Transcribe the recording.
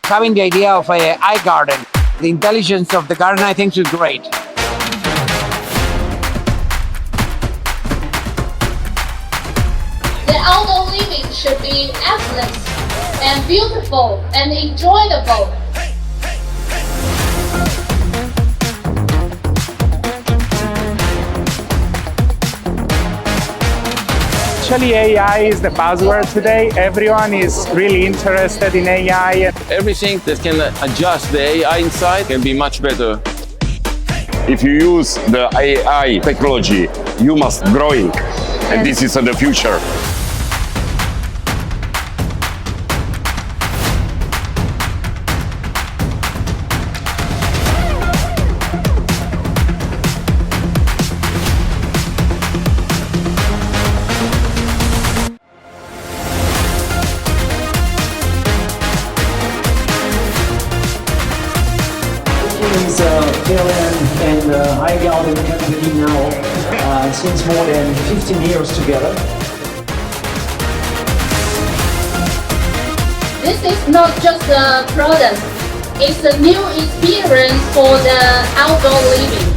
having the idea of a iGarden. The intelligence of the garden, I think, is great. The outdoor living should be excellent and beautiful and enjoyable. Actually, AI is the buzzword today. Everyone is really interested in AI. Everything that can adjust the AI inside can be much better. If you use the AI technology, you must growing, and this is the future. Is Karen and iGarden company now since more than 15 years together. This is not just a product, it's a new experience for the outdoor living.